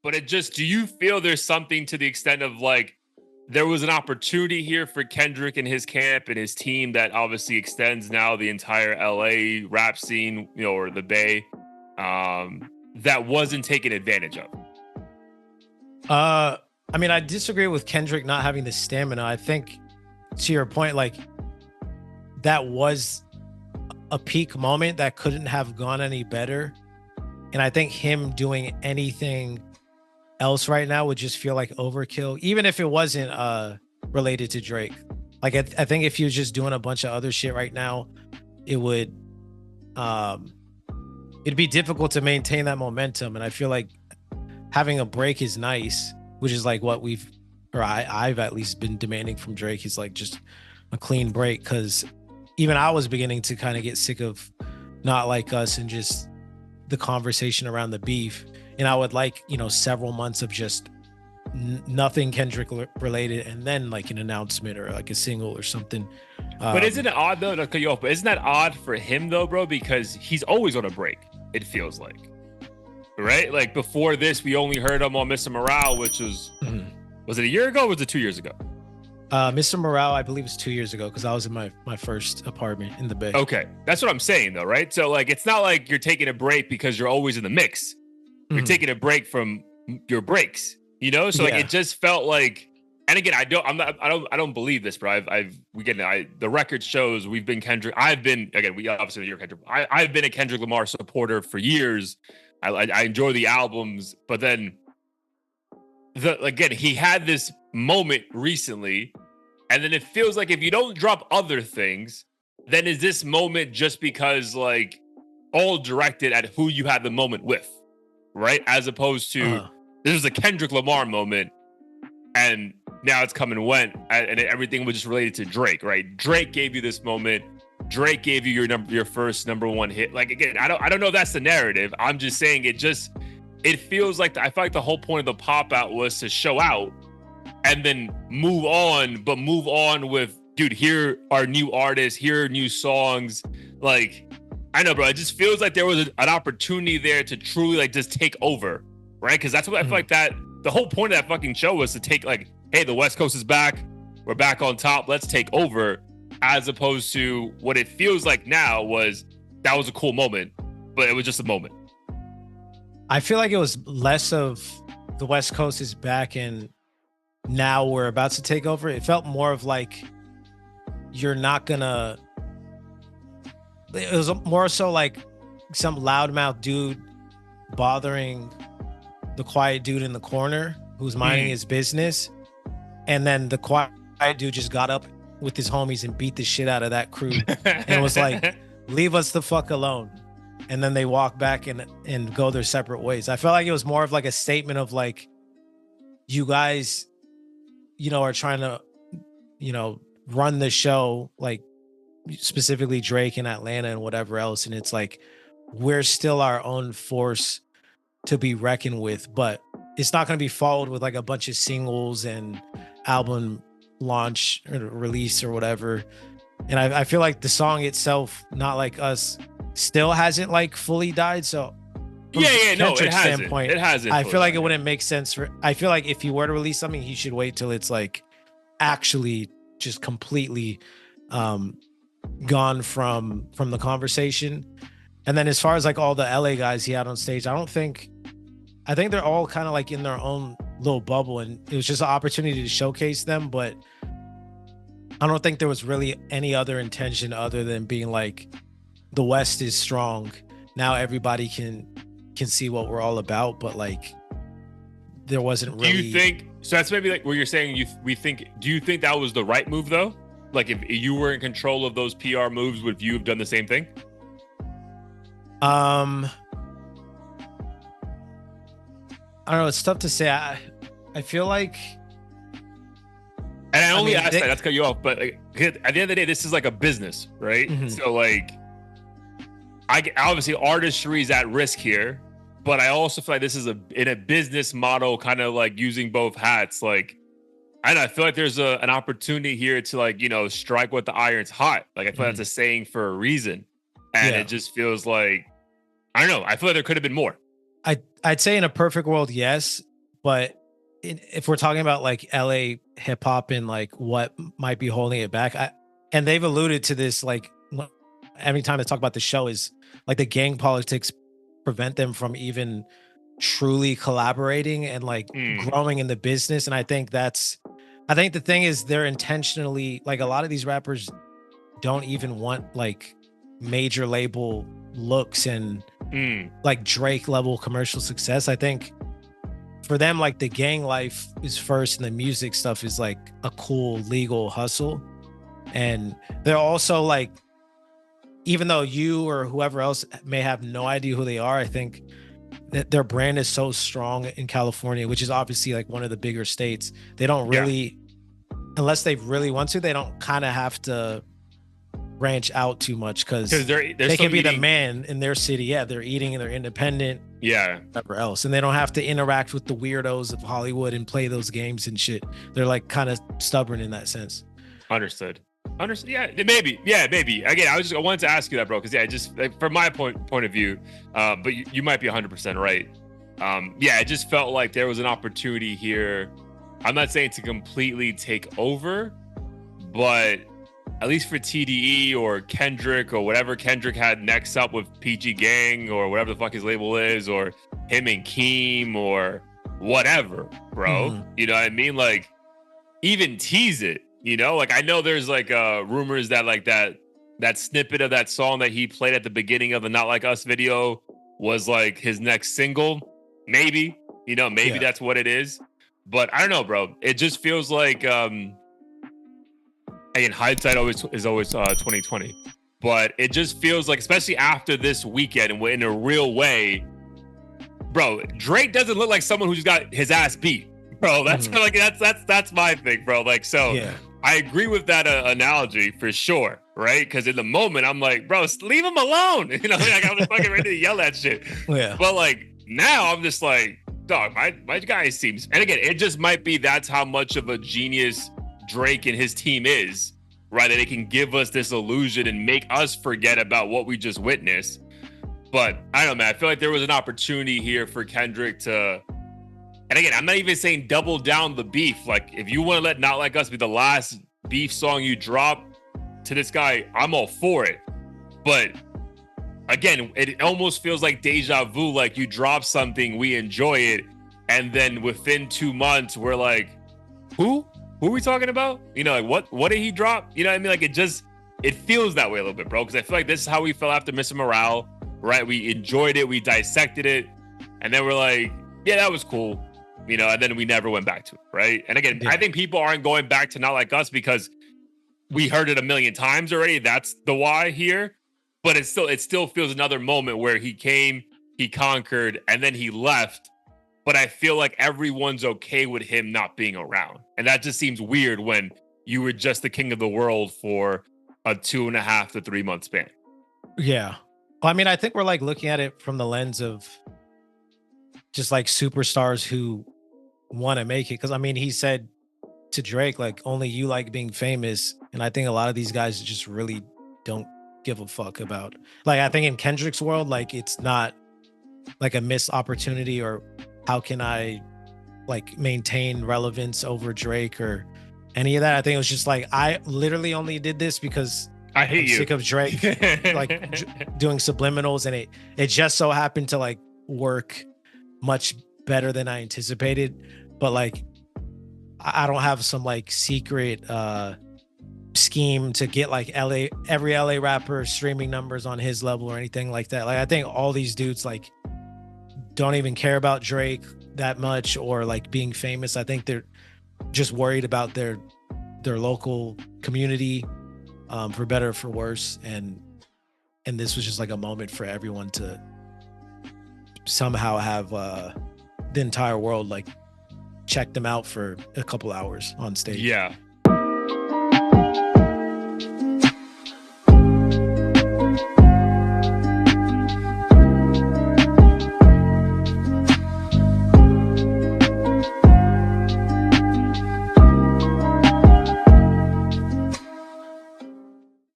but it just, do you feel there's something to the extent of like, there was an opportunity here for Kendrick and his camp and his team that obviously extends now the entire LA rap scene, or the Bay, that wasn't taken advantage of? I mean, I disagree with Kendrick not having the stamina. I think, to your point, like, that was a peak moment that couldn't have gone any better. And I think him doing anything else right now would just feel like overkill, even if it wasn't related to Drake. Like, I think if he was just doing a bunch of other shit right now, it would it'd be difficult to maintain that momentum. And I feel like having a break is nice, which is like what I've at least been demanding from Drake. He's like, just a clean break, because even I was beginning to kind of get sick of Not Like Us and just the conversation around the beef. And I would like, several months of just nothing Kendrick related, and then like an announcement or like a single or something. But isn't it odd though, to cut you off, but isn't that odd for him though, bro? Because he's always on a break, it feels like. Right? Like before this, we only heard him on Mr. Morale, which was, was it a year ago or was it 2 years ago? Mr. Morale, I believe, was 2 years ago, because I was in my first apartment in the Bay. Okay. That's what I'm saying though, right? So like, it's not like you're taking a break because you're always in the mix. You're taking a break from your breaks, So like, it just felt like, and again, I don't believe this, bro. The record shows we've been Kendrick. We obviously know you're Kendrick. I've been a Kendrick Lamar supporter for years. I enjoy the albums, but then again, he had this moment recently, and then it feels like if you don't drop other things, then is this moment just because like all directed at who you had the moment with, right? As opposed to this was a Kendrick Lamar moment, and now it's come and went, and everything was just related to Drake, right? Drake gave you this moment. Drake gave you your first number one hit. Like, again, I don't know if that's the narrative. I'm just saying it feels like I feel like the whole point of the pop out was to show out and then move on, but move on with, dude, here are new artists, here are new songs. Like, I know, bro, it just feels like there was an opportunity there to truly like just take over, right? Because that's what I feel like that the whole point of that fucking show was to take like, hey, the West Coast is back. We're back on top. Let's take over. As opposed to what it feels like now was that was a cool moment, but it was just a moment. I feel like it was less of the West Coast is back and now we're about to take over. It felt more of like you're not gonna. It was more so like some loudmouth dude bothering the quiet dude in the corner who's minding his business, and then the quiet dude just got up with his homies and beat the shit out of that crew and was like, leave us the fuck alone. And then they walk back and go their separate ways. I felt like it was more of like a statement of like, you guys, are trying to, run the show, like specifically Drake in Atlanta and whatever else. And it's like, we're still our own force to be reckoned with, but it's not going to be followed with like a bunch of singles and album launch or release or whatever. And I feel like the song itself, Not Like Us, still hasn't like fully died. So it hasn't. It hasn't. I feel like it wouldn't make sense I feel like if he were to release something, he should wait till it's like actually just completely gone from the conversation. And then as far as like all the LA guys he had on stage, I think they're all kind of like in their own little bubble, and it was just an opportunity to showcase them. But I don't think there was really any other intention other than being like, the West is strong now, everybody can see what we're all about. But like, there wasn't really. Do you think so? That's maybe like what you're saying. Do you think that was the right move though? Like, if you were in control of those PR moves, would you have done the same thing? I don't know. It's tough to say. I feel like, and I only asked that, not to cut you off, but like, at the end of the day, this is like a business, right? So like, obviously artistry is at risk here, but I also feel like this is in a business model, kind of like using both hats. Like, I feel like there's an opportunity here to like, strike with the iron's hot. Like, I feel that's a saying for a reason. And it just feels like, I don't know. I feel like there could have been more. I'd say in a perfect world, yes. But if we're talking about like LA hip hop and like what might be holding it back, and they've alluded to this like every time they talk about the show is like the gang politics prevent them from even truly collaborating and like growing in the business. And I think the thing is they're intentionally like a lot of these rappers don't even want like major label looks and like Drake level commercial success. I think for them, like the gang life is first and the music stuff is like a cool legal hustle. And they're also like, even though you or whoever else may have no idea who they are, I think that their brand is so strong in California, which is obviously like one of the bigger states. They don't really, unless they really want to, they don't kind of have to branch out too much because they can be the man in their city. Yeah, they're eating and they're independent. Yeah, whatever else, and they don't have to interact with the weirdos of Hollywood and play those games and shit. They're like kind of stubborn in that sense. Understood. Yeah, maybe. Again, I wanted to ask you that, bro, because just like, from my point of view, but you might be 100% right. It just felt like there was an opportunity here. I'm not saying to completely take over, but at least for TDE or Kendrick or whatever Kendrick had next up with PG Gang or whatever the fuck his label is, or him and Keem or whatever, bro. You know what I mean? Like, even tease it. You know, like I know there's like rumors that like that snippet of that song that he played at the beginning of the Not Like Us video was like his next single. Maybe, that's what it is. But I don't know, bro. It just feels like again, hindsight is always 2020. But it just feels like, especially after this weekend and in a real way, bro, Drake doesn't look like someone who just got his ass beat. Bro, that's like that's my thing, bro. Like, so I agree with that analogy for sure, right? Because in the moment, I'm like, bro, leave him alone. Like I was fucking ready to yell that shit. Yeah. But like now, I'm just like, dog, my guy seems. And again, it just might be that's how much of a genius Drake and his team is, right? That they can give us this illusion and make us forget about what we just witnessed. But I don't know, man. I feel like there was an opportunity here for Kendrick to. And again, I'm not even saying double down the beef. Like, if you want to let Not Like Us be the last beef song you drop to this guy, I'm all for it. But again, it almost feels like deja vu. Like you drop something, we enjoy it, and then within 2 months, we're like, who are we talking about? Like what did he drop? You know what I mean? Like it feels that way a little bit, bro. Because I feel like this is how we felt after Mr. Morale, right? We enjoyed it, we dissected it, and then we're like, yeah, that was cool. And then we never went back to it, right? And again, I think people aren't going back to Not Like Us because we heard it a million times already. That's the why here. But it still feels another moment where he came, he conquered, and then he left. But I feel like everyone's okay with him not being around. And that just seems weird when you were just the king of the world for a 2.5 to 3 month span. Yeah. Well, I mean, I think we're like looking at it from the lens of just like superstars who want to make it. Because I mean, he said to Drake, like, only you like being famous. And I think a lot of these guys just really don't give a fuck about, like, I think in Kendrick's world, like, it's not like a missed opportunity or how can I like maintain relevance over Drake or any of that. I think it was just like, I literally only did this because I'm sick of Drake like doing subliminals, and it just so happened to like work much better than I anticipated. But like I don't have some like secret scheme to get like every LA rapper streaming numbers on his level or anything like that. Like I think all these dudes like don't even care about Drake that much or like being famous. I think they're just worried about their local community, for better or for worse. And this was just like a moment for everyone to somehow have the entire world like check them out for a couple hours on stage. Yeah.